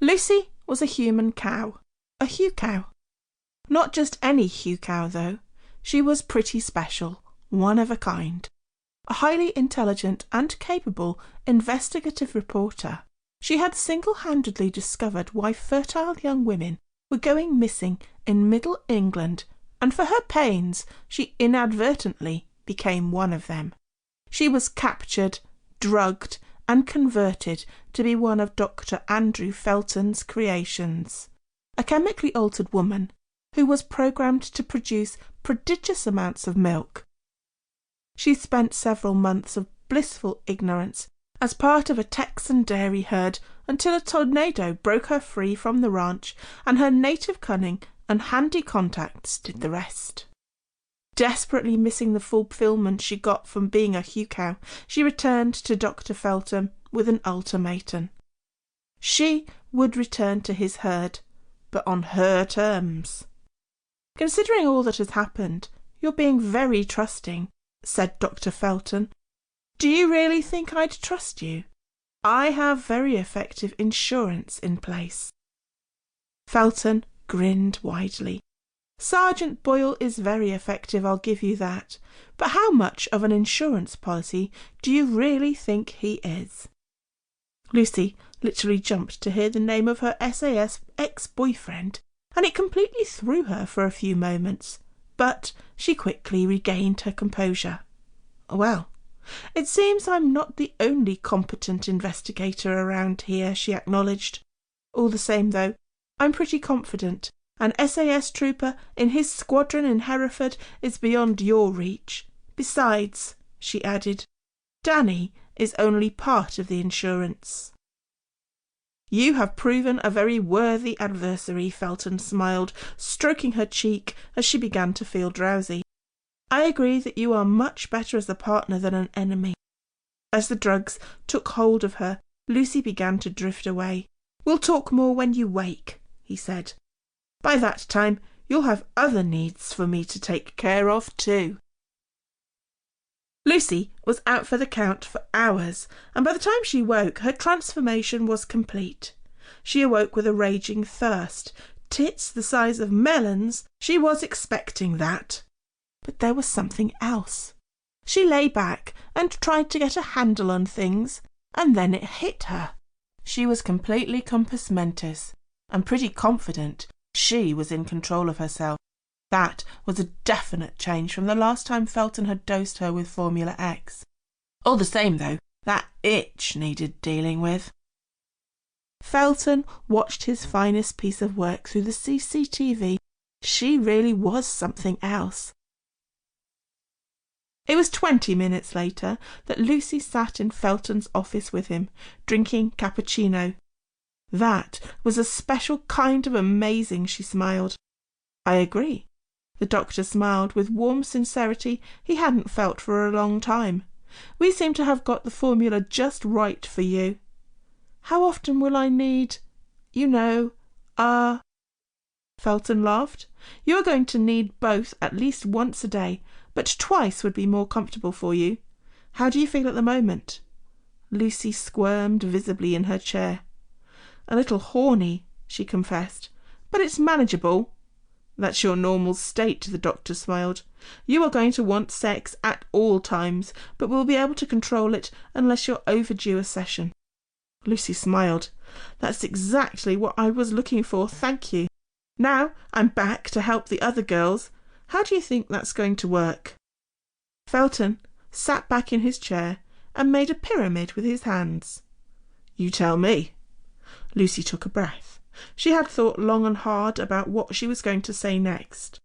Lucy was a human cow, a Hucow. Not just any Hucow, though. She was pretty special, one of a kind. A highly intelligent and capable investigative reporter, she had single-handedly discovered why fertile young women were going missing in Middle England, and for her pains she inadvertently became one of them. She was captured, drugged, and converted to be one of Dr. Andrew Felton's creations, a chemically altered woman who was programmed to produce prodigious amounts of milk. She spent several months of blissful ignorance as part of a Texan dairy herd until a tornado broke her free from the ranch, and her native cunning and handy contacts did the rest. Desperately missing the fulfillment she got from being a Hucow, she returned to Dr. Felton with an ultimatum. She would return to his herd, but on her terms. "Considering all that has happened, you're being very trusting," said Dr. Felton. "Do you really think I'd trust you? I have very effective insurance in place." Felton grinned widely. "Sergeant Boyle is very effective, I'll give you that. But how much of an insurance policy do you really think he is?" Lucy literally jumped to hear the name of her SAS ex-boyfriend, and it completely threw her for a few moments. But she quickly regained her composure. "Well, it seems I'm not the only competent investigator around here," she acknowledged. "All the same, though, I'm pretty confident an SAS trooper in his squadron in Hereford is beyond your reach. Besides," she added, "Danny is only part of the insurance." "You have proven a very worthy adversary," Felton smiled, stroking her cheek as she began to feel drowsy. "I agree that you are much better as a partner than an enemy." As the drugs took hold of her, Lucy began to drift away. "We'll talk more when you wake," he said. "By that time you'll have other needs for me to take care of too." Lucy was out for the count for hours, and by the time she woke, her transformation was complete. She awoke with a raging thirst, tits the size of melons. She was expecting that. But there was something else. She lay back and tried to get a handle on things, and then it hit her. She was completely compos mentis, and pretty confident she was in control of herself. That was a definite change from the last time Felton had dosed her with Formula X. All the same, though, that itch needed dealing with. Felton watched his finest piece of work through the CCTV. She really was something else. It was 20 minutes later that Lucy sat in Felton's office with him, drinking cappuccino. That was a special kind of amazing, she smiled. "I agree." The doctor smiled with warm sincerity he hadn't felt for a long time. "We seem to have got the formula just right for you. How often will I need, Felton laughed. "You are going to need both at least once a day, but twice would be more comfortable for you. How do you feel at the moment?" Lucy squirmed visibly in her chair. "A little horny," she confessed, "but it's manageable." "That's your normal state," the doctor smiled. "You are going to want sex at all times, but we'll be able to control it unless you're overdue a session." Lucy smiled. "That's exactly what I was looking for, thank you. Now I'm back to help the other girls. How do you think that's going to work?" Felton sat back in his chair and made a pyramid with his hands. "You tell me." Lucy took a breath. She had thought long and hard about what she was going to say next.